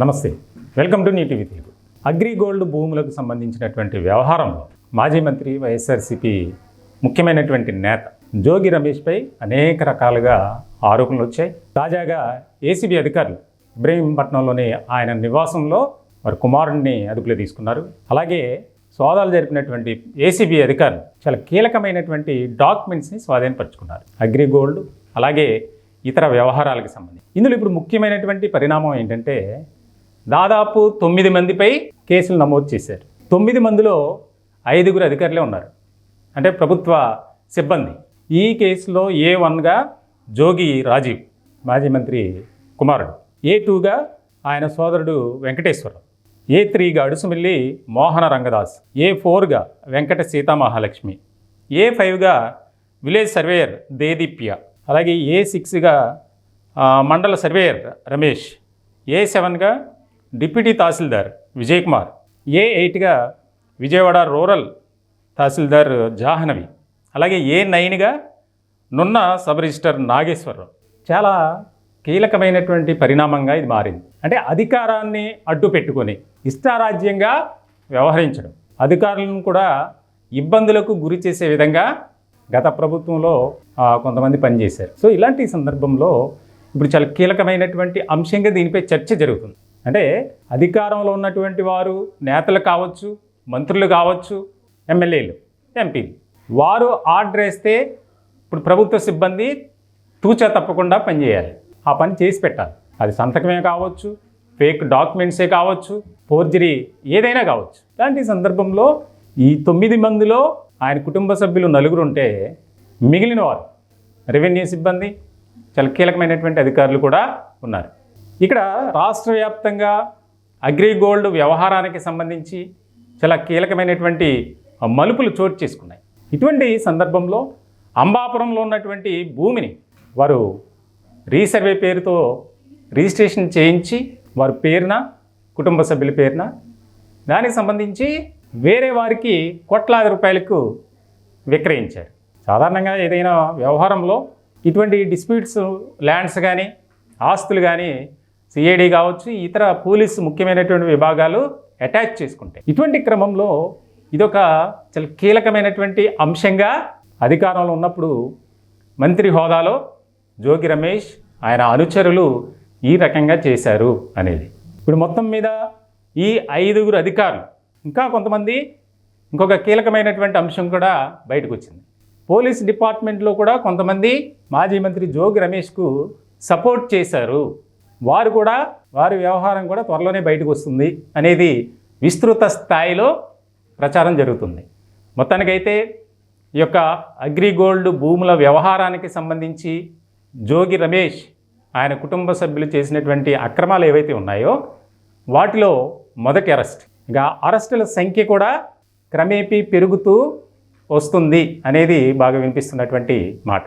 నమస్తే, welcome to TV Telugu. AgriGold భూములకు సంబంధించినటువంటి వ్యవహారంలో మాజీ మంత్రి వైఎస్ఆర్సీపీ ముఖ్యమైనటువంటి నేత జోగి రమేష్పై అనేక రకాలుగా ఆరోపణలు వచ్చాయి. తాజాగా ఏసీబీ అధికారులు ఇబ్రహీంపట్నంలోని ఆయన నివాసంలో వారి కుమారుడిని అదుపులో తీసుకున్నారు. అలాగే సోదాలు జరిపినటువంటి ఏసీబీ అధికారులు చాలా కీలకమైనటువంటి డాక్యుమెంట్స్ని స్వాధీనపరుచుకున్నారు. అగ్రిగోల్డ్ అలాగే ఇతర వ్యవహారాలకు సంబంధించి ఇందులో ఇప్పుడు ముఖ్యమైనటువంటి పరిణామం ఏంటంటే దాదాపు 9 మందిపై కేసులు నమోదు చేశారు. 9 మందిలో 5 అధికారులే ఉన్నారు, అంటే ప్రభుత్వ సిబ్బంది. ఈ కేసులో A1గా జోగి రాజీవ్ మాజీ మంత్రి కుమారుడు, A2గా ఆయన సోదరుడు వెంకటేశ్వరరావు, A3గా అడుసుమిల్లి మోహన రంగదాస్, A4గా వెంకట సీతామహాలక్ష్మి, A5గా విలేజ్ సర్వేయర్ దేదీప్య, అలాగే A6గా మండల సర్వేయర్ రమేష్, A7గా డిప్యూటీ తహసీల్దార్ విజయ్ కుమార్, A8గా విజయవాడ రూరల్ తహసీల్దార్ జాహ్నవి, అలాగే A9గా నున్న సబ్ రిజిస్టర్ నాగేశ్వరరావు. చాలా కీలకమైనటువంటి పరిణామంగా ఇది మారింది. అంటే అధికారాన్ని అడ్డు పెట్టుకొని ఇష్టారాజ్యంగా వ్యవహరించడం, అధికారులను కూడా ఇబ్బందులకు గురి చేసే విధంగా గత ప్రభుత్వంలో కొంతమంది పనిచేశారు. సో ఇలాంటి సందర్భంలో ఇప్పుడు చాలా కీలకమైనటువంటి అంశంగా దీనిపై చర్చ జరుగుతుంది. అంటే అధికారంలో ఉన్నటువంటి వారు నేతలు కావచ్చు, మంత్రులు కావచ్చు, ఎమ్మెల్యేలు, ఎంపీలు, వారు ఆర్డర్ వేస్తే ఇప్పుడు ప్రభుత్వ సిబ్బంది తూచా తప్పకుండా పనిచేయాలి. ఆ పని చేసి పెట్టాలి. అది సంతకమే కావచ్చు, ఫేక్ డాక్యుమెంట్సే కావచ్చు, ఫోర్జరీ ఏదైనా కావచ్చు. ఇలాంటి సందర్భంలో ఈ 9 మందిలో ఆయన కుటుంబ సభ్యులు 4 ఉంటే మిగిలిన వారు రెవెన్యూ సిబ్బంది, చాలా కీలకమైనటువంటి అధికారులు కూడా ఉన్నారు. ఇక్కడ రాష్ట్ర వ్యాప్తంగా అగ్రిగోల్డ్ వ్యవహారానికి సంబంధించి చాలా కీలకమైనటువంటి మలుపులు చోటు చేసుకున్నాయి. ఇటువంటి సందర్భంలో అంబాపురంలో ఉన్నటువంటి భూమిని వారు రీసర్వే పేరుతో రిజిస్ట్రేషన్ చేయించి వారి పేరున, కుటుంబ సభ్యుల పేరున, దానికి సంబంధించి వేరే వారికి కోట్లాది రూపాయలకు విక్రయించారు. సాధారణంగా ఏదైనా వ్యవహారంలో ఇటువంటి డిస్ప్యూట్స్, ల్యాండ్స్ కానీ ఆస్తులు కానీ సిఐడి కావచ్చు, ఇతర పోలీసు ముఖ్యమైనటువంటి విభాగాలు అటాచ్ చేసుకుంటాయి. ఇటువంటి క్రమంలో ఇదొక చాలా కీలకమైనటువంటి అంశంగా అధికారంలో ఉన్నప్పుడు మంత్రి హోదాలో జోగి రమేష్, ఆయన అనుచరులు ఈ రకంగా చేశారు అనేది. ఇప్పుడు మొత్తం మీద ఈ 5 అధికారులు, ఇంకా కొంతమంది, ఇంకొక కీలకమైనటువంటి అంశం కూడా బయటకు వచ్చింది. పోలీస్ డిపార్ట్మెంట్లో కూడా కొంతమంది మాజీ మంత్రి జోగి రమేష్కు సపోర్ట్ చేశారు. వారు కూడా, వారి వ్యవహారం కూడా త్వరలోనే బయటకు వస్తుంది అనేది విస్తృత స్థాయిలో ప్రచారం జరుగుతుంది. మొత్తానికైతే ఈ యొక్క అగ్రిగోల్డ్ భూముల వ్యవహారానికి సంబంధించి జోగి రమేష్, ఆయన కుటుంబ సభ్యులు చేసినటువంటి అక్రమాలు ఏవైతే ఉన్నాయో వాటిలో మొదటి అరెస్ట్. ఇంకా అరెస్టుల సంఖ్య కూడా క్రమేపీ పెరుగుతూ వస్తుంది అనేది బాగా వినిపిస్తున్నటువంటి మాట.